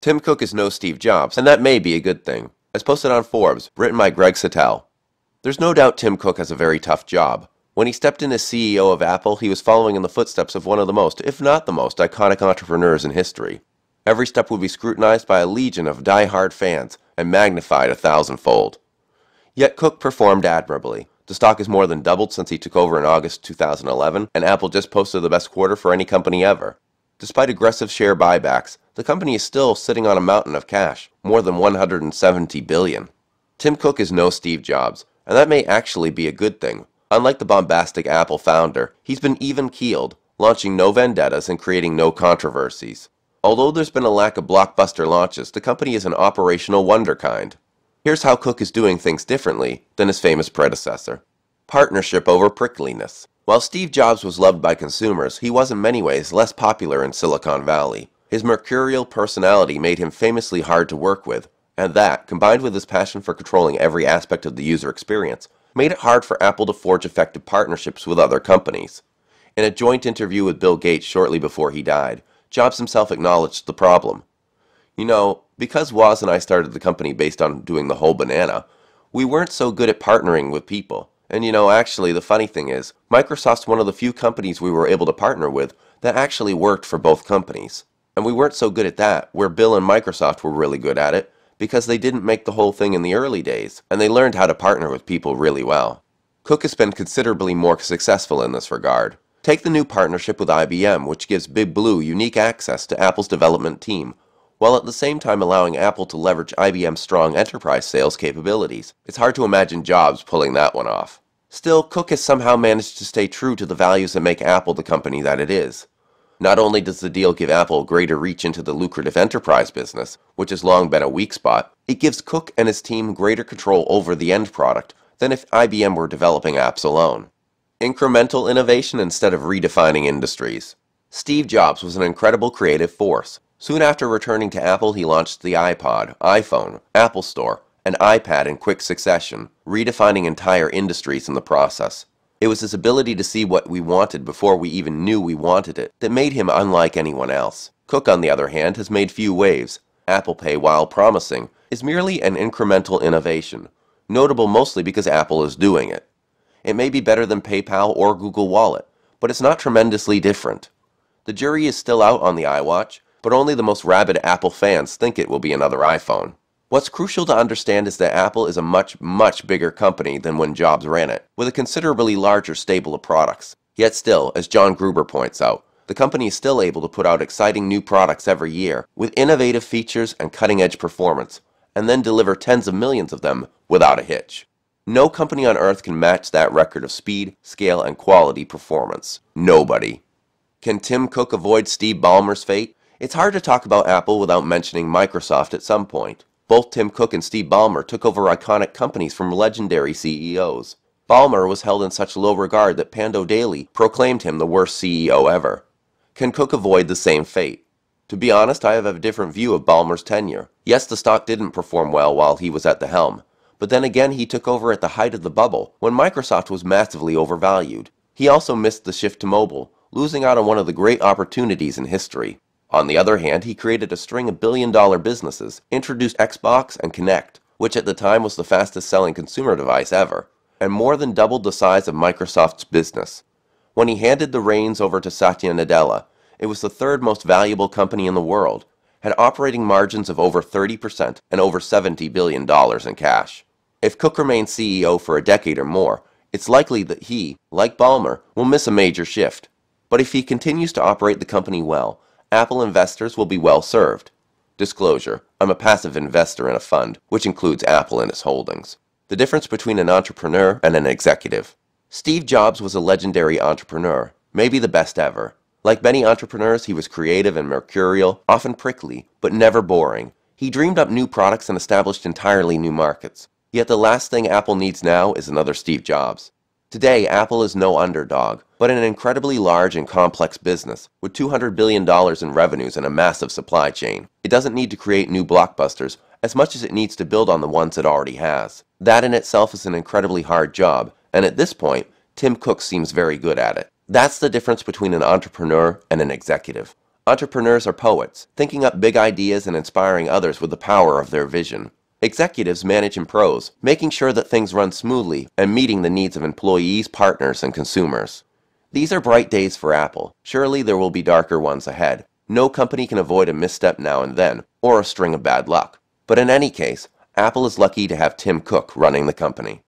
Tim Cook is no Steve Jobs, and that may be a good thing. As posted on Forbes, written by Greg Sattel. There's no doubt Tim Cook has a very tough job. When he stepped in as CEO of Apple, he was following in the footsteps of one of the most, if not the most, iconic entrepreneurs in history. Every step would be scrutinized by a legion of die-hard fans and magnified a thousandfold. Yet Cook performed admirably. The stock has more than doubled since he took over in August 2011, and Apple just posted the best quarter for any company ever. Despite aggressive share buybacks, the company is still sitting on a mountain of cash, more than $170 billion. Tim Cook is no Steve Jobs, and that may actually be a good thing. Unlike the bombastic Apple founder, he's been even-keeled, launching no vendettas and creating no controversies. Although there's been a lack of blockbuster launches, the company is an operational wunderkind. Here's how Cook is doing things differently than his famous predecessor. Partnership over prickliness. While Steve Jobs was loved by consumers, he was in many ways less popular in Silicon Valley. His mercurial personality made him famously hard to work with, and that, combined with his passion for controlling every aspect of the user experience, made it hard for Apple to forge effective partnerships with other companies. In a joint interview with Bill Gates shortly before he died, Jobs himself acknowledged the problem. You know, because Woz and I started the company based on doing the whole banana, we weren't so good at partnering with people. And actually, the funny thing is, Microsoft's one of the few companies we were able to partner with that actually worked for both companies. And we weren't so good at that, where Bill and Microsoft were really good at it, because they didn't make the whole thing in the early days, and they learned how to partner with people really well. Cook has been considerably more successful in this regard. Take the new partnership with IBM, which gives Big Blue unique access to Apple's development team, while at the same time allowing Apple to leverage IBM's strong enterprise sales capabilities. It's hard to imagine Jobs pulling that one off. Still, Cook has somehow managed to stay true to the values that make Apple the company that it is. Not only does the deal give Apple greater reach into the lucrative enterprise business, which has long been a weak spot, it gives Cook and his team greater control over the end product than if IBM were developing apps alone. Incremental innovation instead of redefining industries. Steve Jobs was an incredible creative force. Soon after returning to Apple, he launched the iPod, iPhone, Apple Store, and iPad in quick succession, redefining entire industries in the process. It was his ability to see what we wanted before we even knew we wanted it that made him unlike anyone else. Cook, on the other hand, has made few waves. Apple Pay, while promising, is merely an incremental innovation, notable mostly because Apple is doing it. It may be better than PayPal or Google Wallet, but it's not tremendously different. The jury is still out on the iWatch, but only the most rabid Apple fans think it will be another iPhone. What's crucial to understand is that Apple is a much bigger company than when Jobs ran it, with a considerably larger stable of products. Yet still, as John Gruber points out, the company is still able to put out exciting new products every year, with innovative features and cutting-edge performance, and then deliver tens of millions of them without a hitch. No company on earth can match that record of speed, scale, and quality performance. Nobody. Can Tim Cook avoid Steve Ballmer's fate? It's hard to talk about Apple without mentioning Microsoft at some point. Both Tim Cook and Steve Ballmer took over iconic companies from legendary CEOs. Ballmer was held in such low regard that Pando Daily proclaimed him the worst CEO ever. Can Cook avoid the same fate? To be honest, I have a different view of Ballmer's tenure. Yes, the stock didn't perform well while he was at the helm, but then again he took over at the height of the bubble, when Microsoft was massively overvalued. He also missed the shift to mobile, losing out on one of the great opportunities in history. On the other hand, he created a string of billion-dollar businesses, introduced Xbox and Kinect, which at the time was the fastest-selling consumer device ever, and more than doubled the size of Microsoft's business. When he handed the reins over to Satya Nadella, it was the third most valuable company in the world, had operating margins of over 30% and over $70 billion in cash. If Cook remains CEO for a decade or more, it's likely that he, like Ballmer, will miss a major shift. But if he continues to operate the company well, Apple investors will be well served. Disclosure: I'm a passive investor in a fund, which includes Apple and its holdings. The difference between an entrepreneur and an executive. Steve Jobs was a legendary entrepreneur, maybe the best ever. Like many entrepreneurs, he was creative and mercurial, often prickly, but never boring. He dreamed up new products and established entirely new markets. Yet the last thing Apple needs now is another Steve Jobs. Today, Apple is no underdog, but an incredibly large and complex business, with $200 billion in revenues and a massive supply chain. It doesn't need to create new blockbusters as much as it needs to build on the ones it already has. That in itself is an incredibly hard job, and at this point, Tim Cook seems very good at it. That's the difference between an entrepreneur and an executive. Entrepreneurs are poets, thinking up big ideas and inspiring others with the power of their vision. Executives manage in prose, making sure that things run smoothly and meeting the needs of employees, partners, and consumers. These are bright days for Apple. Surely there will be darker ones ahead. No company can avoid a misstep now and then, or a string of bad luck. But in any case, Apple is lucky to have Tim Cook running the company.